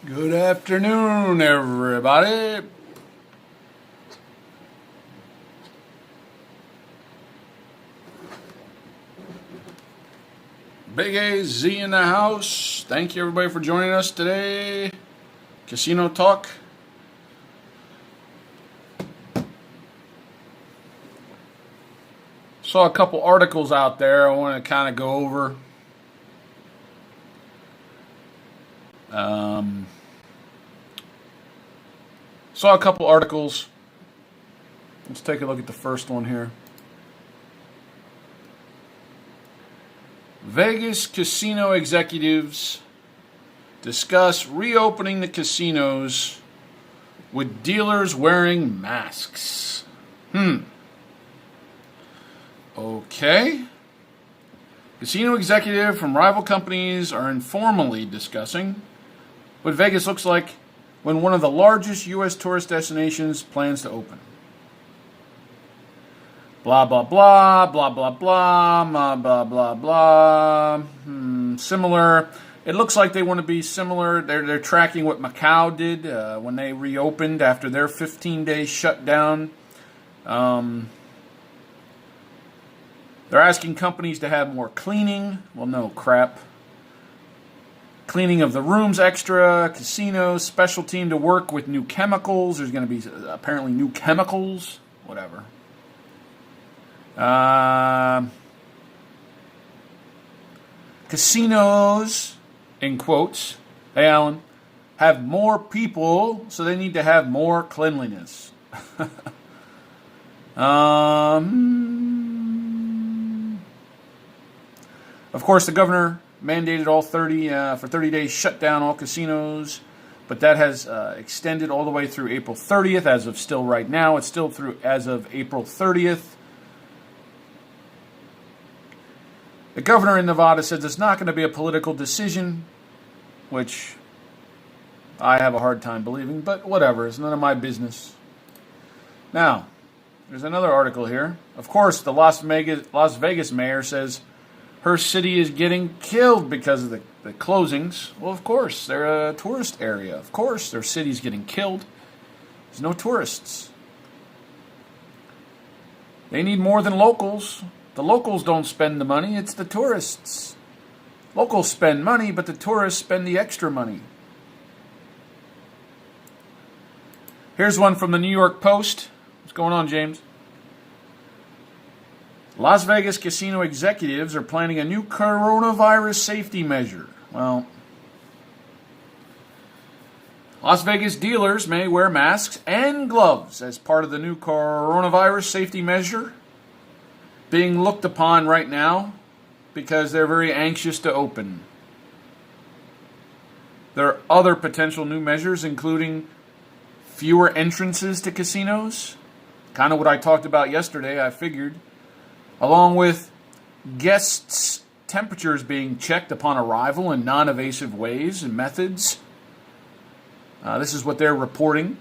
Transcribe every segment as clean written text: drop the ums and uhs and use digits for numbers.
Good afternoon, everybody. Big AZ in the house. Thank you, everybody, for joining us today. Casino Talk. Saw a couple articles out there I want to kind of go over. Saw a couple articles. Let's take a look at the first one here. Vegas casino executives discuss reopening the casinos with dealers wearing masks. Okay. Casino executive from rival companies are informally discussing what Vegas looks like when one of the largest U.S. tourist destinations plans to open. Blah, blah, blah, blah, blah, blah, blah, blah, blah. Similar. It looks like they want to be similar. They're tracking what Macau did when they reopened after their 15-day shutdown. They're asking companies to have more cleaning. Well, no, crap. Cleaning of the rooms extra, casinos, special team to work with new chemicals. There's going to be apparently new chemicals. Whatever. Casinos, in quotes, hey Alan, have more people, so they need to have more cleanliness. Of course, the governor mandated all 30 days shut down all casinos, but that has extended all the way through April 30th. As of still right now, it's still through as of April 30th. The governor in Nevada says it's not going to be a political decision, which I have a hard time believing, but whatever, it's none of my business. Now, there's another article here. Of course, the Las Vegas mayor says her city is getting killed because of the closings. Well, of course, they're a tourist area. Of course, their city's getting killed. There's no tourists. They need more than locals. The locals don't spend the money, it's the tourists. Locals spend money, but the tourists spend the extra money. Here's one from the New York Post. What's going on, James? Las Vegas casino executives are planning a new coronavirus safety measure. Well, Las Vegas dealers may wear masks and gloves as part of the new coronavirus safety measure being looked upon right now because they're very anxious to open. There are other potential new measures, including fewer entrances to casinos, kind of what I talked about yesterday, I figured, along with guests' temperatures being checked upon arrival in non-invasive ways and methods. This is what they're reporting.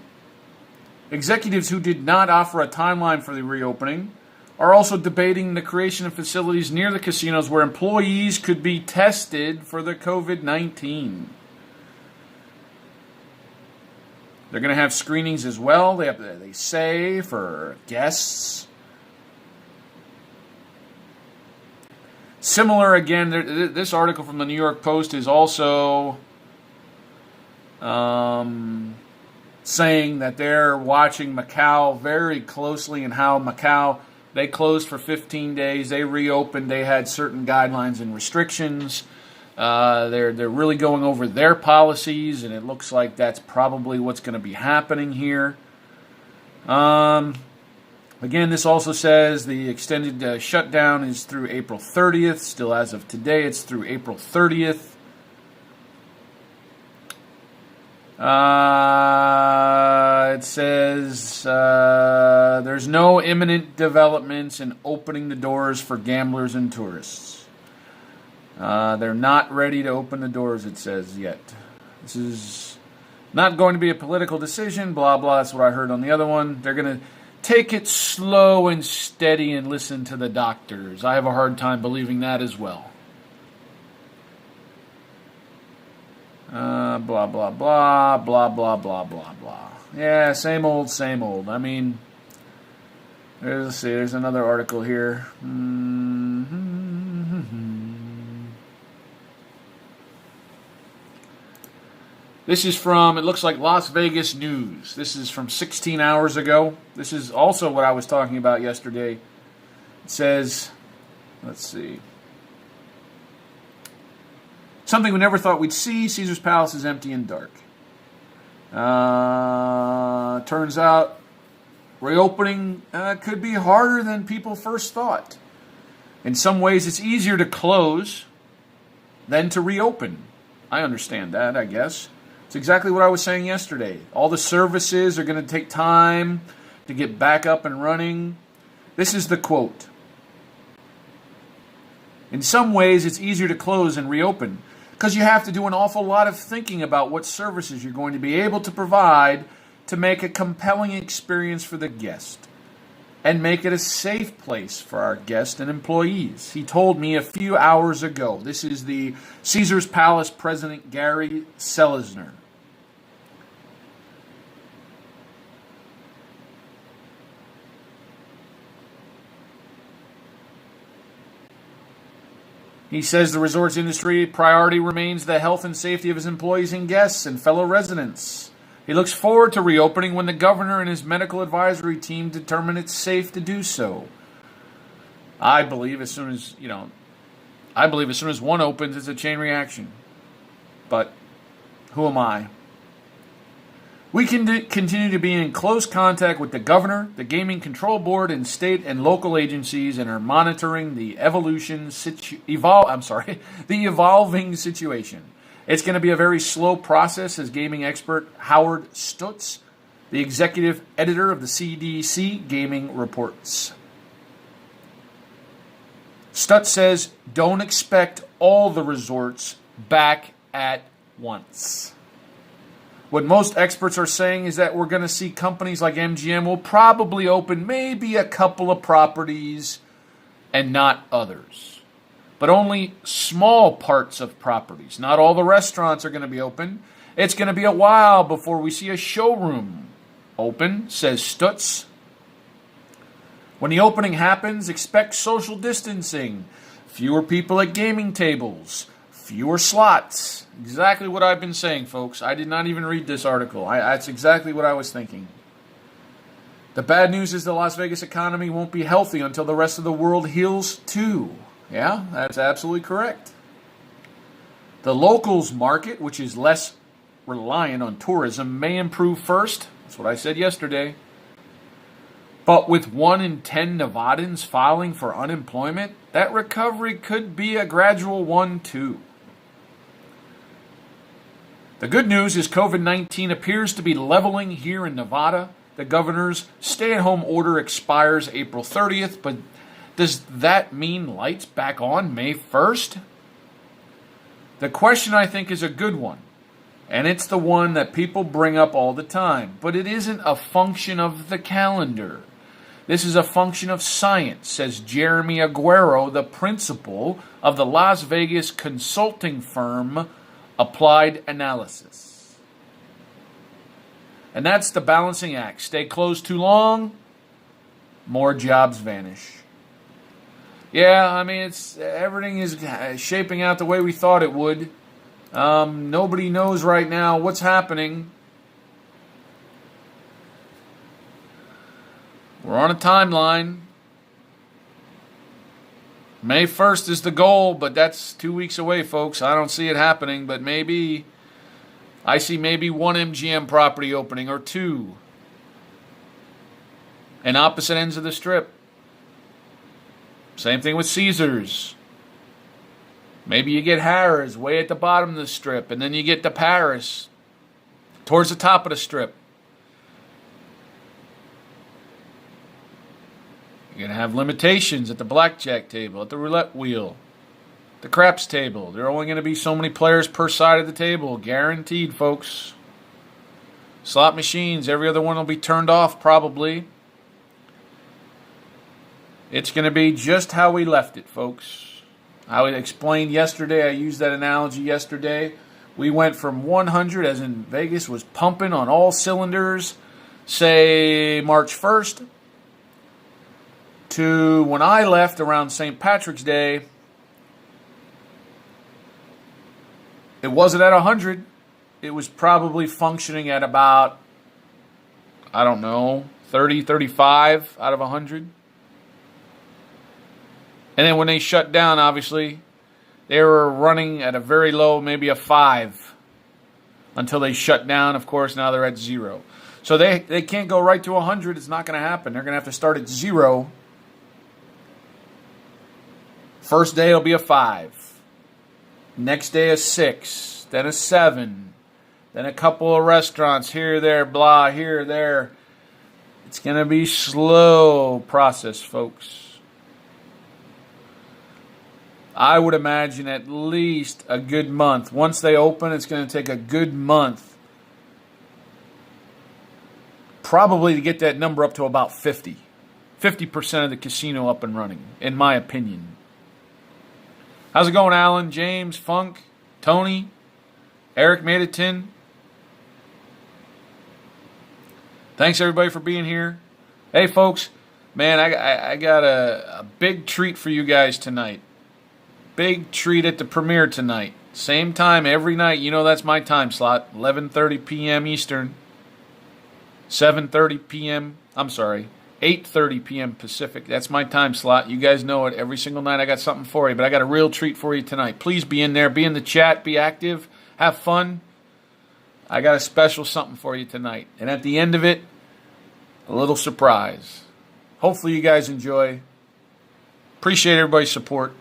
Executives who did not offer a timeline for the reopening are also debating the creation of facilities near the casinos where employees could be tested for the COVID-19. They're going to have screenings as well, they say, for guests. Similar, again, this article from the New York Post is also saying that they're watching Macau very closely and how Macau, they closed for 15 days. They reopened. They had certain guidelines and restrictions. They're really going over their policies, and it looks like that's probably what's going to be happening here. Again, this also says the extended shutdown is through April 30th. Still, as of today, it's through April 30th. It says there's no imminent developments in opening the doors for gamblers and tourists. They're not ready to open the doors, it says, yet. This is not going to be a political decision, blah, blah. That's what I heard on the other one. They're going to take it slow and steady and listen to the doctors. I have a hard time believing that as well. Blah, blah, blah, blah, blah, blah, blah, blah. Yeah, same old, same old. I mean, let's see, there's another article here. This is from, it looks like Las Vegas News. This is from 16 hours ago. This is also what I was talking about yesterday. It says, let's see. Something we never thought we'd see. Caesar's Palace is empty and dark. Turns out reopening could be harder than people first thought. In some ways, it's easier to close than to reopen. I understand that, I guess. It's exactly what I was saying yesterday. All the services are going to take time to get back up and running. This is the quote. In some ways, it's easier to close and reopen because you have to do an awful lot of thinking about what services you're going to be able to provide to make a compelling experience for the guest and make it a safe place for our guests and employees. He told me a few hours ago. This is the Caesars Palace president, Gary Selesner. He says the resorts industry priority remains the health and safety of his employees and guests and fellow residents. He looks forward to reopening when the governor and his medical advisory team determine it's safe to do so. I believe as soon as one opens, it's a chain reaction. But who am I? We can continue to be in close contact with the governor, the Gaming Control Board, and state and local agencies, and are monitoring the evolving situation. It's going to be a very slow process, says gaming expert Howard Stutz, the executive editor of the CDC Gaming Reports. Stutz says, don't expect all the resorts back at once. What most experts are saying is that we're going to see companies like MGM will probably open maybe a couple of properties and not others. But only small parts of properties. Not all the restaurants are going to be open. It's going to be a while before we see a showroom open, says Stutz. When the opening happens, expect social distancing, fewer people at gaming tables, fewer slots. Exactly what I've been saying, folks. I did not even read this article. That's exactly what I was thinking. The bad news is the Las Vegas economy won't be healthy until the rest of the world heals too. Yeah, that's absolutely correct. The locals market, which is less reliant on tourism, may improve first. That's what I said yesterday. But with 1 in 10 Nevadans filing for unemployment, that recovery could be a gradual one too. The good news is COVID-19 appears to be leveling here in Nevada. The governor's stay-at-home order expires April 30th, but does that mean lights back on May 1st? The question, I think, is a good one, and it's the one that people bring up all the time, but it isn't a function of the calendar. This is a function of science, says Jeremy Aguero, the principal of the Las Vegas consulting firm Applied Analysis. And that's the balancing act. Stay closed too long, more jobs vanish. Yeah, I mean, everything is shaping out the way we thought it would. Nobody knows right now what's happening. We're on a timeline. May 1st is the goal, but that's 2 weeks away, folks. I don't see it happening, but maybe. I see maybe one MGM property opening or two. And opposite ends of the strip. Same thing with Caesars. Maybe you get Harrah's way at the bottom of the strip, and then you get the Paris towards the top of the strip. You're going to have limitations at the blackjack table, at the roulette wheel, the craps table. There are only going to be so many players per side of the table. Guaranteed, folks. Slot machines, every other one will be turned off probably. It's going to be just how we left it, folks. I explained yesterday, I used that analogy yesterday, We went from 100, as in Vegas was pumping on all cylinders, say March 1st, to when I left around St. Patrick's Day, it wasn't at 100. It was probably functioning at about, I don't know, 30, 35 out of 100. And then when they shut down, obviously, they were running at a very low, maybe a 5, until they shut down. Of course, now they're at 0. So they can't go right to 100. It's not going to happen. They're going to have to start at 0. First day will be a 5. Next day a 6. Then a 7. Then a couple of restaurants here, there, blah, here, there. It's going to be slow process, folks. I would imagine at least a good month. Once they open, it's going to take a good month probably to get that number up to about 50. 50% of the casino up and running, in my opinion. How's it going, Alan, James, Funk, Tony, Eric Maditin? Thanks, everybody, for being here. Hey, folks, man, I got a big treat for you guys tonight. Big treat at the premiere tonight. Same time every night. You know that's my time slot. 11:30 p.m. Eastern. 7:30 p.m. I'm sorry. 8:30 p.m. Pacific. That's my time slot. You guys know it. Every single night I got something for you. But I got a real treat for you tonight. Please be in there. Be in the chat. Be active. Have fun. I got a special something for you tonight. And at the end of it, a little surprise. Hopefully you guys enjoy. Appreciate everybody's support.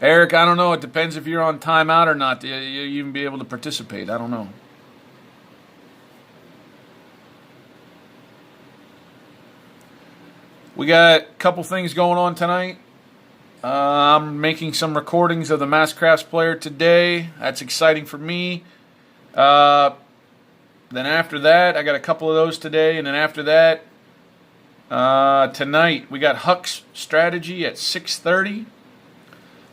Eric, I don't know. It depends if you're on timeout or not. You even be able to participate. I don't know. We got a couple things going on tonight. I'm making some recordings of the Masscrafts player today. That's exciting for me. Then after that, I got a couple of those today. And then after that, tonight, we got Huck's strategy at 6:30.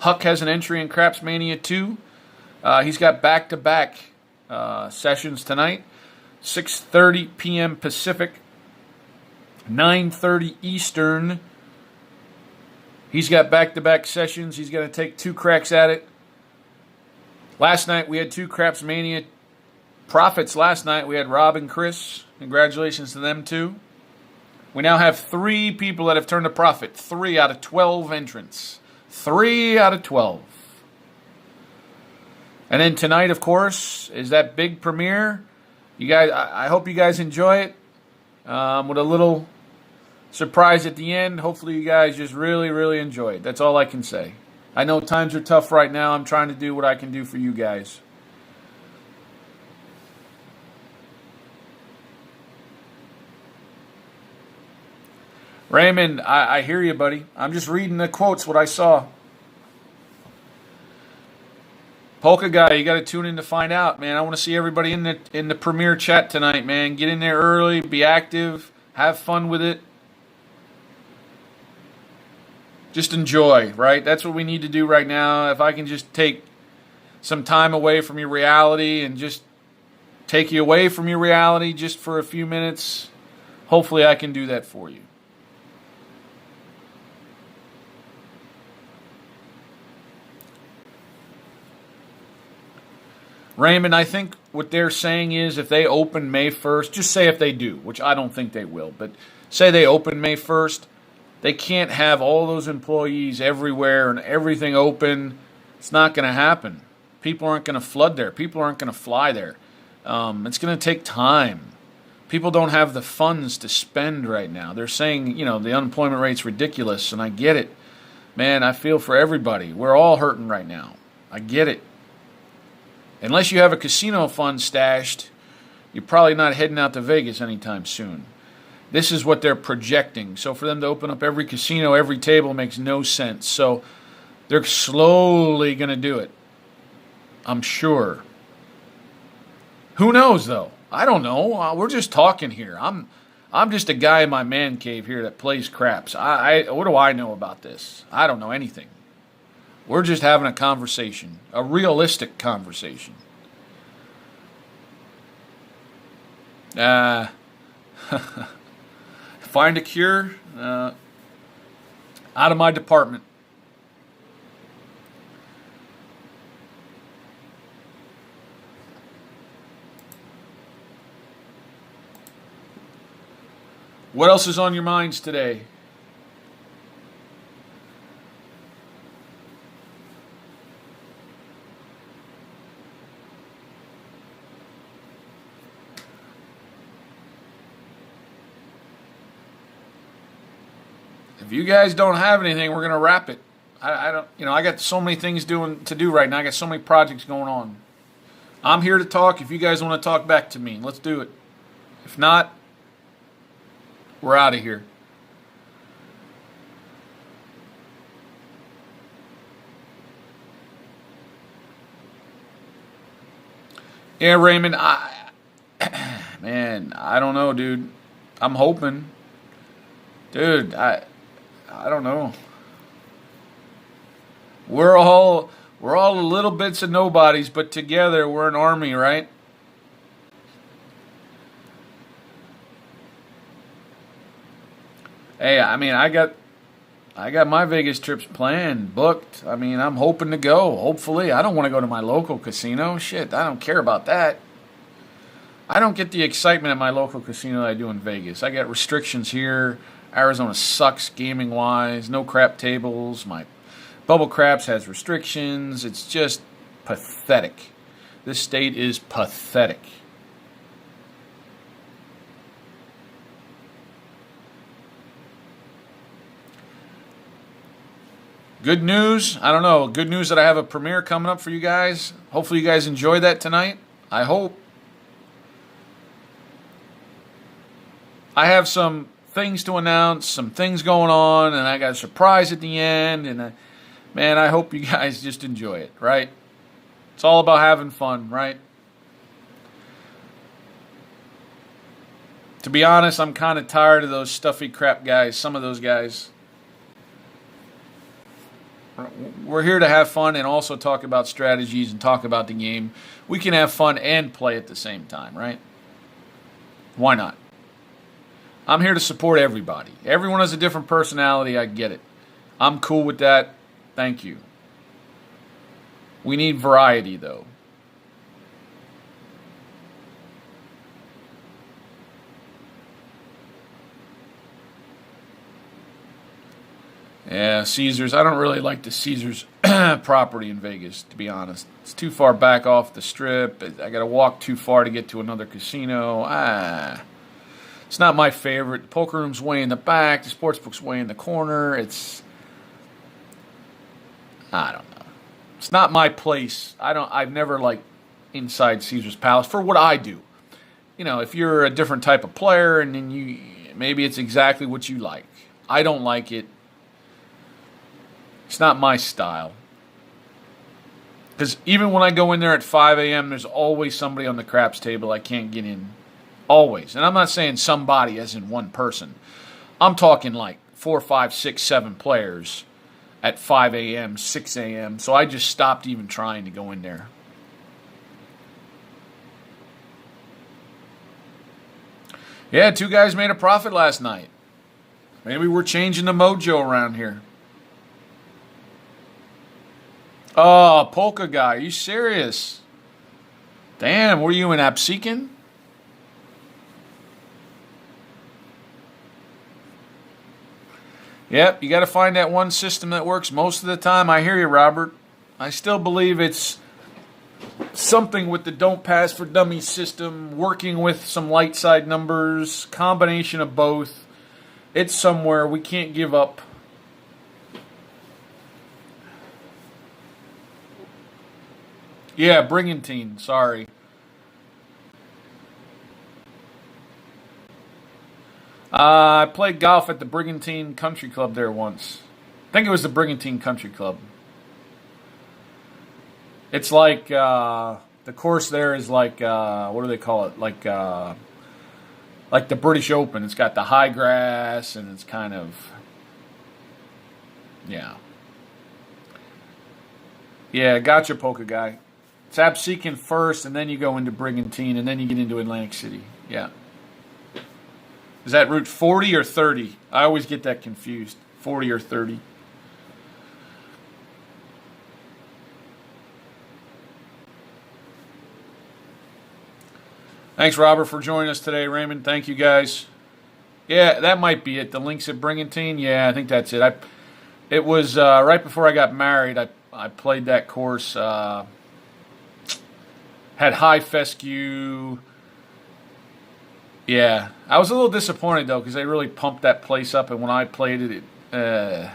Huck has an entry in Craps Mania 2. He's got back-to-back sessions tonight. 6:30 p.m. Pacific, 9:30 Eastern. He's got back-to-back sessions. He's going to take 2 cracks at it. Last night we had 2 Craps Mania profits. Last night we had Rob and Chris. Congratulations to them too. We now have 3 people that have turned a profit. 3 out of 12 entrants. 3 out of 12. And then tonight, of course, is that big premiere. You guys, I hope you guys enjoy it. With a little surprise at the end. Hopefully you guys just really, really enjoy it. That's all I can say. I know times are tough right now. I'm trying to do what I can do for you guys. Raymond, I hear you, buddy. I'm just reading the quotes, what I saw. Polka Guy, you got to tune in to find out, man. I want to see everybody in the premiere chat tonight, man. Get in there early, be active, have fun with it. Just enjoy, right? That's what we need to do right now. If I can just take some time away from your reality and just take you away from your reality just for a few minutes, hopefully I can do that for you. Raymond, I think what they're saying is if they open May 1st, just say if they do, which I don't think they will, but say they open May 1st, they can't have all those employees everywhere and everything open. It's not going to happen. People aren't going to flood there. People aren't going to fly there. It's going to take time. People don't have the funds to spend right now. They're saying, the unemployment rate's ridiculous, and I get it. Man, I feel for everybody. We're all hurting right now. I get it. Unless you have a casino fund stashed, you're probably not heading out to Vegas anytime soon. This is what they're projecting. So for them to open up every casino, every table makes no sense. So they're slowly going to do it. I'm sure. Who knows, though? I don't know. We're just talking here. I'm just a guy in my man cave here that plays craps. What do I know about this? I don't know anything. We're just having a conversation, a realistic conversation. Find a cure. Out of my department. What else is on your minds today? If you guys don't have anything, we're gonna wrap it. I don't, I got so many things to do right now. I got so many projects going on. I'm here to talk. If you guys want to talk back to me, let's do it. If not, we're out of here. Yeah, Raymond, man, I don't know, dude. I'm hoping. Dude, I don't know. We're all little bits of nobodies, but together we're an army, right? Hey, I mean, I got my Vegas trips planned, booked. I mean, I'm hoping to go. Hopefully, I don't want to go to my local casino. Shit, I don't care about that. I don't get the excitement at my local casino that I do in Vegas. I got restrictions here. Arizona sucks gaming wise. No crap tables. My Bubble Craps has restrictions. It's just pathetic. This state is pathetic. Good news. I don't know. Good news that I have a premiere coming up for you guys. Hopefully you guys enjoy that tonight. I hope. I have some things to announce, some things going on, and I got a surprise at the end. And man, I hope you guys just enjoy it, right? It's all about having fun, right? To be honest, I'm kind of tired of those stuffy crap guys, some of those guys. We're here to have fun and also talk about strategies and talk about the game. We can have fun and play at the same time, right? Why not? I'm here to support everybody. Everyone has a different personality. I get it. I'm cool with that. Thank you. We need variety, though. Yeah, Caesars. I don't really like the Caesars property in Vegas, to be honest. It's too far back off the strip. I got to walk too far to get to another casino. It's not my favorite. The poker room's way in the back. The sportsbook's way in the corner. I don't know. It's not my place. I've never liked inside Caesar's Palace for what I do. If you're a different type of player and then maybe it's exactly what you like. I don't like it. It's not my style. Because even when I go in there at 5 a.m., there's always somebody on the craps table I can't get in. Always. And I'm not saying somebody as in one person. I'm talking like 4, 5, 6, 7 players at 5 a.m., 6 a.m. So I just stopped even trying to go in there. Yeah, 2 guys made a profit last night. Maybe we're changing the mojo around here. Oh, Polka guy. Are you serious? Damn, were you in Absecon? Yep, you got to find that one system that works most of the time. I hear you, Robert. I still believe it's something with the Don't Pass for Dummies system, working with some light side numbers, combination of both. It's somewhere. We can't give up. Yeah, Brigantine. Sorry. I played golf at the Brigantine Country Club there once. I think it was the Brigantine Country Club. It's like the The course there is like what do they call it? Like the British Open. It's got the high grass and it's kind of yeah. Yeah, gotcha, Polka Guy. It's Absecon first, and then you go into Brigantine, and then you get into Atlantic City. Yeah. Is that Route 40 or 30? I always get that confused. 40 or 30. Thanks, Robert, for joining us today. Raymond, thank you, guys. Yeah, that might be it. The links at Brigantine. Yeah, I think that's it. It was right before I got married. I played that course. Had high fescue. Yeah, I was a little disappointed though because they really pumped that place up, and when I played it, I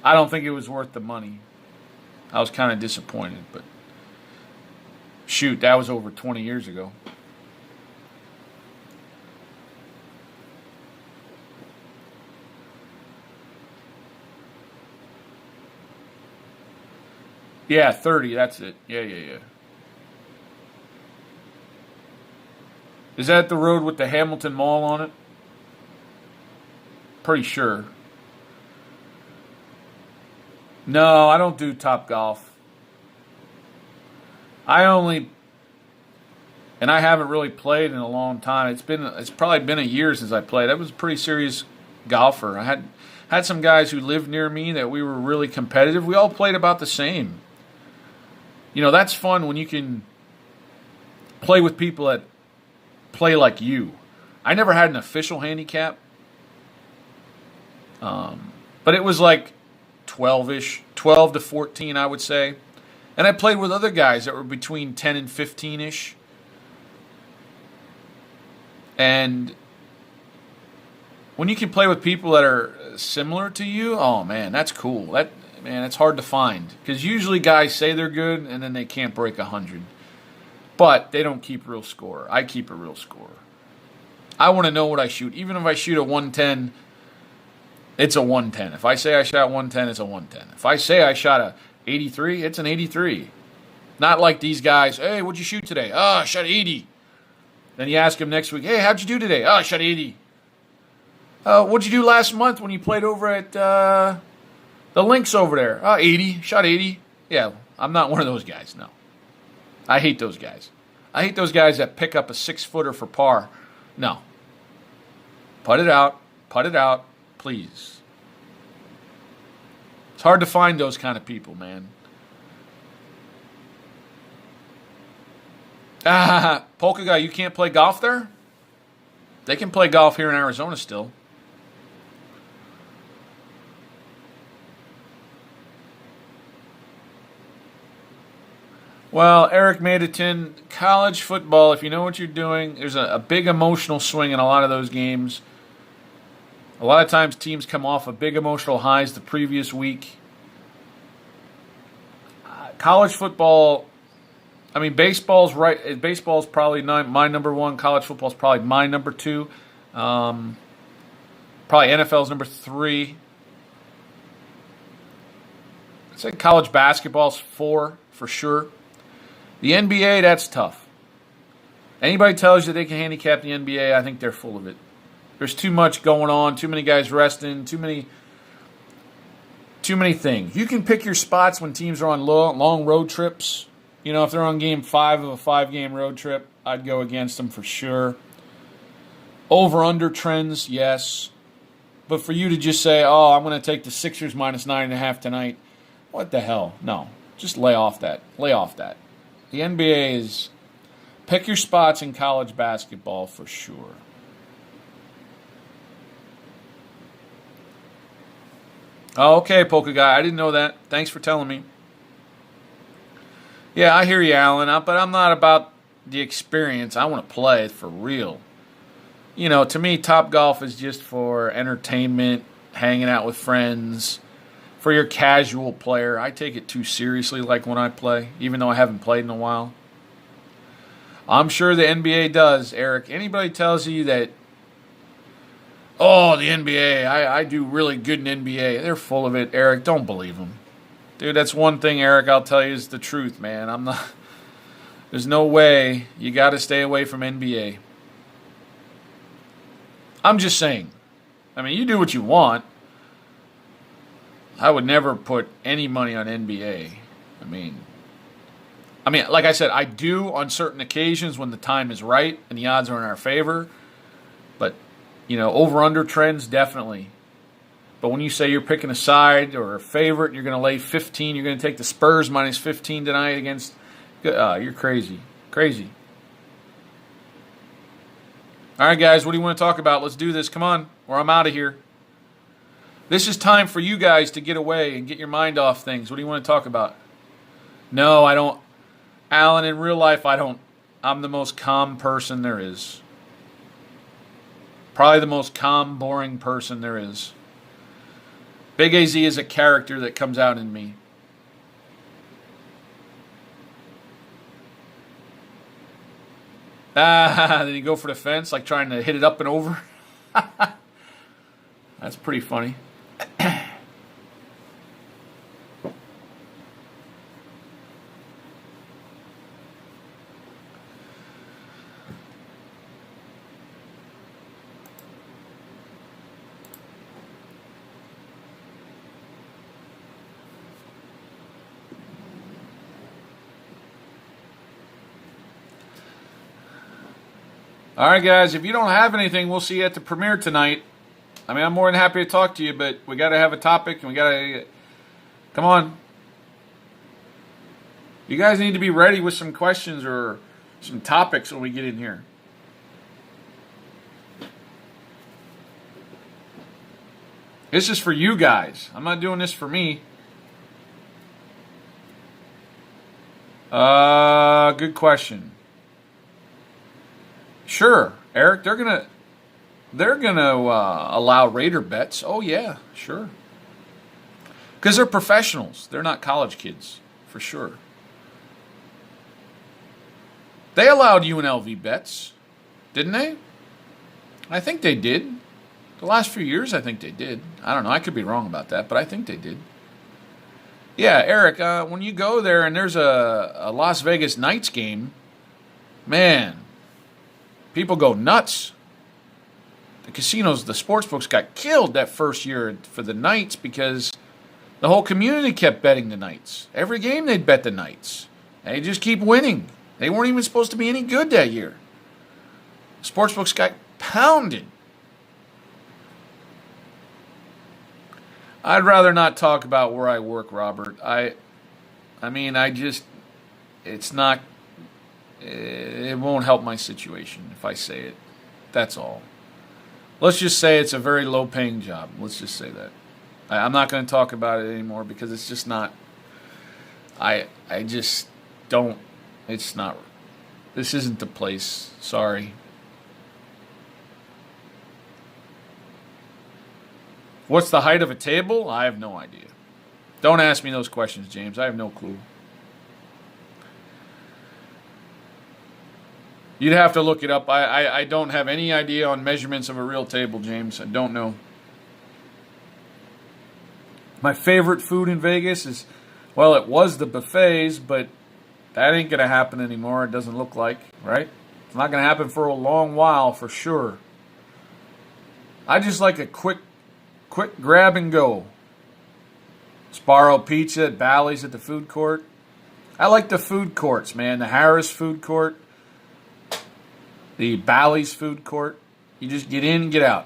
don't think it was worth the money. I was kind of disappointed, but shoot, that was over 20 years ago. Yeah, 30, that's it. Yeah. Is that the road with the Hamilton Mall on it? Pretty sure. No, I don't do Top Golf. I only, and I haven't really played in a long time. It's probably been a year since I played. I was a pretty serious golfer. I had some guys who lived near me that we were really competitive. We all played about the same. You know, that's fun when you can play with people that play like you. I never had an official handicap, but it was like 12-ish, 12 to 14, I would say. And I played with other guys that were between 10 and 15-ish. And when you can play with people that are similar to you, oh man, that's cool. Man, it's hard to find because usually guys say they're good and then they can't break 100, but they don't keep real score. I keep a real score. I want to know what I shoot. Even if I shoot a 110, it's a 110. If I say I shot 110, it's a 110. If I say I shot a 83, it's an 83. Not like these guys. Hey, what'd you shoot today? Oh, I shot 80. Then you ask them next week. Hey, how'd you do today? Oh, I shot 80. What'd you do last month when you played over at the links over there? 80. Shot 80. Yeah, I'm not one of those guys, no. I hate those guys. I hate those guys that pick up a 6-footer for par. No. Put it out, please. It's hard to find those kind of people, man. Polka Guy, you can't play golf there? They can play golf here in Arizona still. Well, Eric Maditon, college football, if you know what you're doing, there's a big emotional swing in a lot of those games. A lot of times teams come off of big emotional highs the previous week. College football, I mean, baseball's right. Baseball's probably my number one. College football's probably my number two. Probably NFL's number three. I'd say college basketball's 4 for sure. The NBA, that's tough. Anybody tells you they can handicap the NBA, I think they're full of it. There's too much going on, too many guys resting, too many things. You can pick your spots when teams are on long road trips. You know, if they're on game 5 of a 5-game road trip, I'd go against them for sure. Over-under trends, yes. But for you to just say, oh, I'm going to take the Sixers minus 9.5 tonight, what the hell? No. Just lay off that. The NBA is pick your spots in college basketball for sure. Oh, okay, Polka Guy. I didn't know that. Thanks for telling me. Yeah, I hear you, Alan, but I'm not about the experience. I want to play for real. You know, to me, Top Golf is just for entertainment, hanging out with friends. For your casual player, I take it too seriously like when I play, even though I haven't played in a while. I'm sure the NBA does, Eric. Anybody tells you that, oh, the NBA, I do really good in NBA, they're full of it, Eric. Don't believe them. Dude, that's one thing, Eric, I'll tell you is the truth, man. There's no way. You got to stay away from NBA. I'm just saying. I mean, you do what you want. I would never put any money on NBA. I mean, like I said, I do on certain occasions when the time is right and the odds are in our favor. But, over-under trends, definitely. But when you say you're picking a side or a favorite, and you're going to lay 15, you're going to take the Spurs minus 15 tonight against, you're crazy. Crazy. All right, guys, what do you want to talk about? Let's do this. Come on, or I'm out of here. This is time for you guys to get away and get your mind off things. What do you want to talk about? No, I don't. Alan, in real life, I don't. I'm the most calm person there is. Probably the most calm, boring person there is. Big AZ is a character that comes out in me. Then you go for the fence, like trying to hit it up and over. That's pretty funny. All right, guys, if you don't have anything, we'll see you at the premiere tonight. I mean, I'm more than happy to talk to you, but we got to have a topic, and we got to... Come on. You guys need to be ready with some questions or some topics when we get in here. This is for you guys. I'm not doing this for me. Good question. Sure, Eric, they're gonna allow Raider bets. Oh yeah, sure. Because they're professionals. They're not college kids, for sure. They allowed UNLV bets, didn't they? I think they did. The last few years, I think they did. I don't know. I could be wrong about that, but I think they did. Yeah, Eric, when you go there and there's a Las Vegas Knights game, man, people go nuts. The casinos, the sportsbooks got killed that first year for the Knights because the whole community kept betting the Knights. Every game they'd bet the Knights. They just keep winning. They weren't even supposed to be any good that year. Sportsbooks got pounded. I'd rather not talk about where I work, Robert. It won't help my situation if I say it. That's all. Let's just say it's a very low-paying job. Let's just say that. I'm not going to talk about it anymore because it's just not. I just don't. It's not. This isn't the place. Sorry. What's the height of a table? I have no idea. Don't ask me those questions, James. I have no clue. You'd have to look it up. I don't have any idea on measurements of a real table, James. I don't know. My favorite food in Vegas is, well, it was the buffets, but that ain't going to happen anymore. It doesn't look like, right? It's not going to happen for a long while, for sure. I just like a quick grab and go. Sparrow Pizza at Bally's at the food court. I like the food courts, man. The Harris food court. The Bally's food court. You just get in and get out.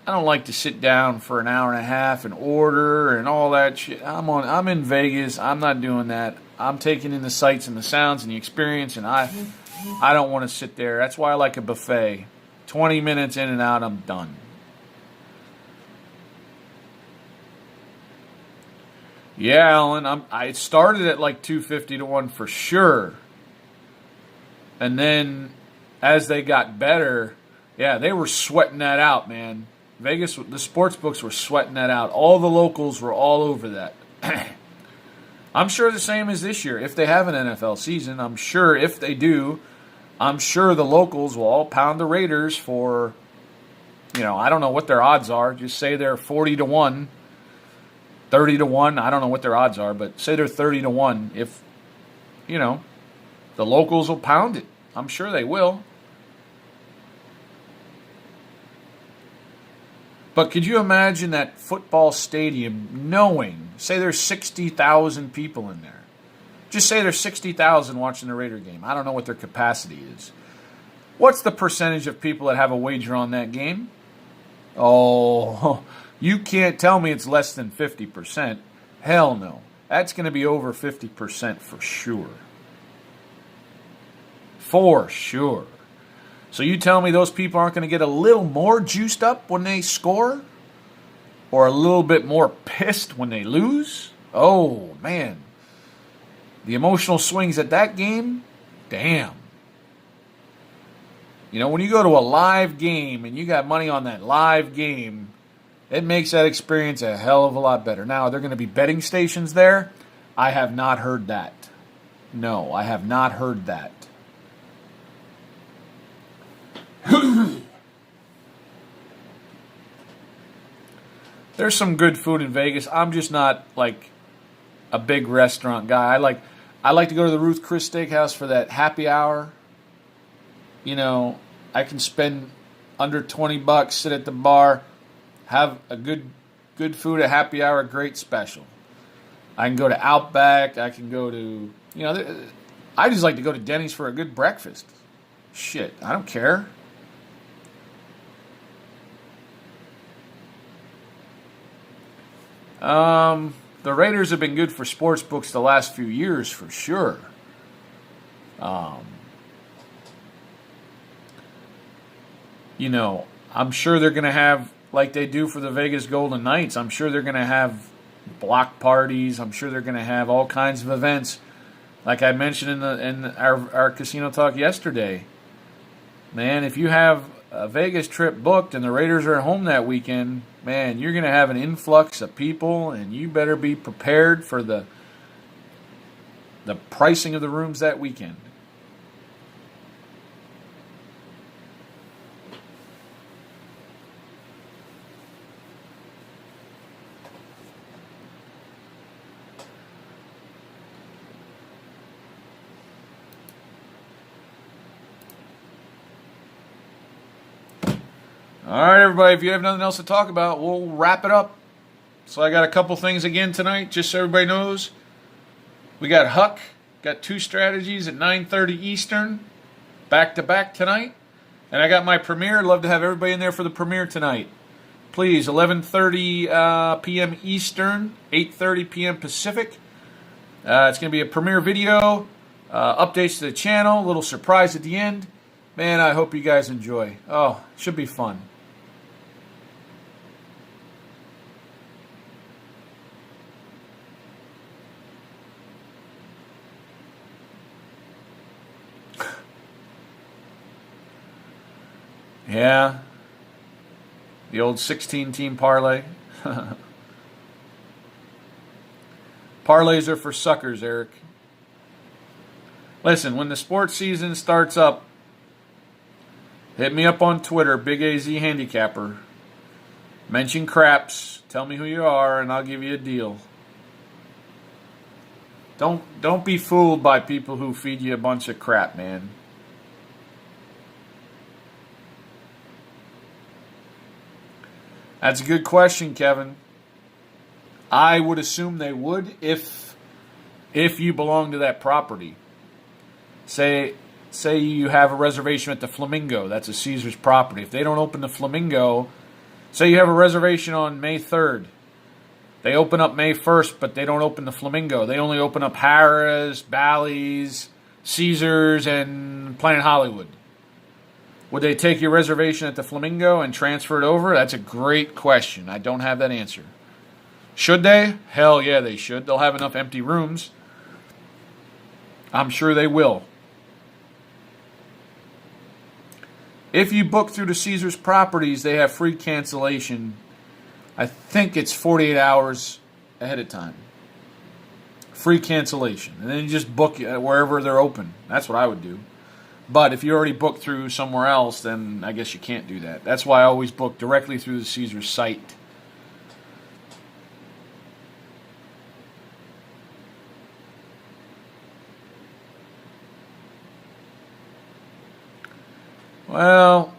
I don't like to sit down for an hour and a half and order and all that shit. I'm in Vegas. I'm not doing that. I'm taking in the sights and the sounds and the experience, and I don't want to sit there. That's why I like a buffet. 20 minutes in and out, I'm done. Yeah, Alan, I started at like 250 to 1 for sure. And then as they got better, yeah, they were sweating that out, man. Vegas, the sports books were sweating that out. All the locals were all over that. I'm sure the same as this year. If they have an NFL season, I'm sure if they do, I'm sure the locals will all pound the Raiders for, I don't know what their odds are. Just say they're 40 to 1, 30 to 1. I don't know what their odds are, but say they're 30 to 1. If, The locals will pound it. I'm sure they will. But could you imagine that football stadium knowing, say there's 60,000 people in there. Just say there's 60,000 watching the Raider game. I don't know what their capacity is. What's the percentage of people that have a wager on that game? Oh, you can't tell me it's less than 50%. Hell no. That's going to be over 50% for sure. For sure. So you tell me those people aren't going to get a little more juiced up when they score? Or a little bit more pissed when they lose? Oh, man. The emotional swings at that game? Damn. You know, when you go to a live game and you got money on that live game, it makes that experience a hell of a lot better. Now, are there going to be betting stations there? I have not heard that. No, I have not heard that. There's some good food in Vegas. I'm just not like a big restaurant guy. I like to go to the Ruth Chris Steakhouse for that happy hour. You know, I can spend under $20, sit at the bar, have a good food at happy hour, great special. I can go to Outback. I can go to, I just like to go to Denny's for a good breakfast. Shit, I don't care. The Raiders have been good for sports books the last few years for sure. I'm sure they're going to have, like they do for the Vegas Golden Knights, I'm sure they're going to have block parties. I'm sure they're going to have all kinds of events. Like I mentioned in our casino talk yesterday. Man, if you have a Vegas trip booked and the Raiders are at home that weekend, man, you're going to have an influx of people, and you better be prepared for the pricing of the rooms that weekend. All right, everybody, if you have nothing else to talk about, we'll wrap it up. So I got a couple things again tonight, just so everybody knows. We got Huck, got 2 strategies at 9:30 Eastern, back-to-back tonight. And I got my premiere. I'd love to have everybody in there for the premiere tonight. Please, 11:30 p.m. Eastern, 8:30 p.m. Pacific. It's going to be a premiere video, updates to the channel, a little surprise at the end. Man, I hope you guys enjoy. Oh, it should be fun. Yeah. The old 16-team parlay. Parlays are for suckers, Eric. Listen, when the sports season starts up, hit me up on Twitter, Big AZ Handicapper. Mention craps. Tell me who you are, and I'll give you a deal. Don't be fooled by people who feed you a bunch of crap, man. That's a good question, Kevin. I would assume they would if you belong to that property. Say you have a reservation at the Flamingo. That's a Caesars property. If they don't open the Flamingo, say you have a reservation on May 3rd. They open up May 1st, but they don't open the Flamingo. They only open up Harrah's, Bally's, Caesars, and Planet Hollywood. Would they take your reservation at the Flamingo and transfer it over? That's a great question. I don't have that answer. Should they? Hell yeah, they should. They'll have enough empty rooms. I'm sure they will. If you book through the Caesars properties, they have free cancellation. I think it's 48 hours ahead of time. Free cancellation. And then you just book wherever they're open. That's what I would do. But if you already booked through somewhere else, then I guess you can't do that. That's why I always book directly through the Caesars site. Well,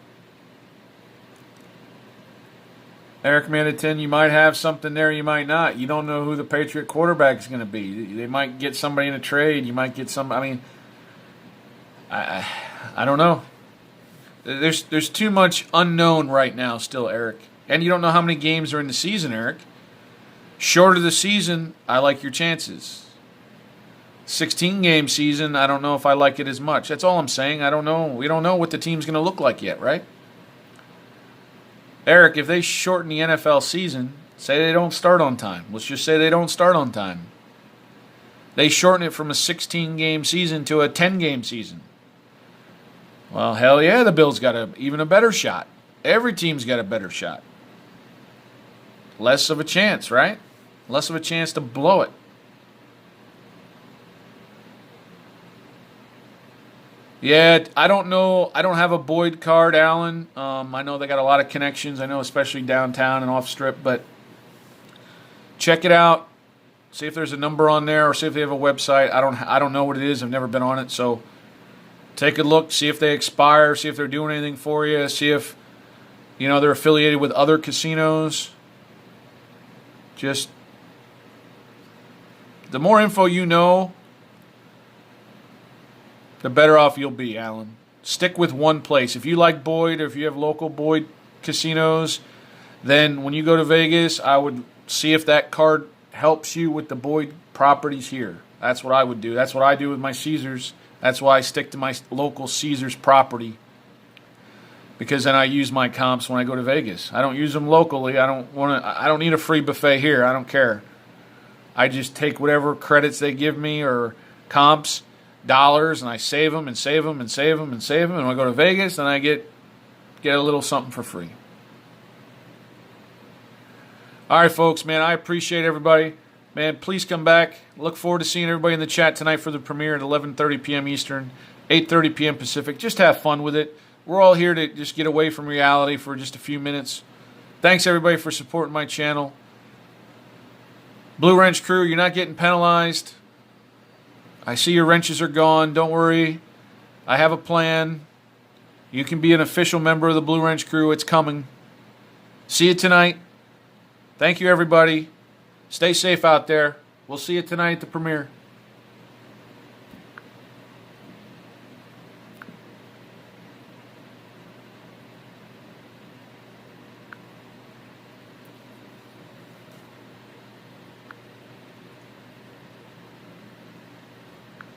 Eric Middleton, you might have something there, you might not. You don't know who the Patriot quarterback is going to be. They might get somebody in a trade. You might get some. I mean, I don't know. There's too much unknown right now still, Eric. And you don't know how many games are in the season, Eric. Shorter the season, I like your chances. 16-game season, I don't know if I like it as much. That's all I'm saying. I don't know. We don't know what the team's going to look like yet, right? Eric, if they shorten the NFL season, say they don't start on time. Let's just say they don't start on time. They shorten it from a 16-game season to a 10-game season. Well, hell yeah, the Bills got even a better shot. Every team's got a better shot. Less of a chance, right? Less of a chance to blow it. Yeah, I don't know. I don't have a Boyd card, Alan. I know they got a lot of connections. I know especially downtown and off strip, but check it out. See if there's a number on there or see if they have a website. I don't know what it is. I've never been on it, so take a look, see if they expire, see if they're doing anything for you, see if they're affiliated with other casinos. Just the more info you know, the better off you'll be, Alan. Stick with one place. If you like Boyd or if you have local Boyd casinos, then when you go to Vegas, I would see if that card helps you with the Boyd properties here. That's what I would do. That's what I do with my Caesars. That's why I stick to my local Caesars property, because then I use my comps when I go to Vegas. I don't use them locally. I don't need a free buffet here. I don't care. I just take whatever credits they give me or comps, dollars, and I save them and save them and save them and save them. And when I go to Vegas, then I get a little something for free. All right, folks, man, I appreciate everybody. Man, please come back. Look forward to seeing everybody in the chat tonight for the premiere at 11:30 p.m. Eastern, 8:30 p.m. Pacific. Just have fun with it. We're all here to just get away from reality for just a few minutes. Thanks, everybody, for supporting my channel. Blue Wrench Crew, you're not getting penalized. I see your wrenches are gone. Don't worry. I have a plan. You can be an official member of the Blue Wrench Crew. It's coming. See you tonight. Thank you, everybody. Stay safe out there. We'll see you tonight at the premiere.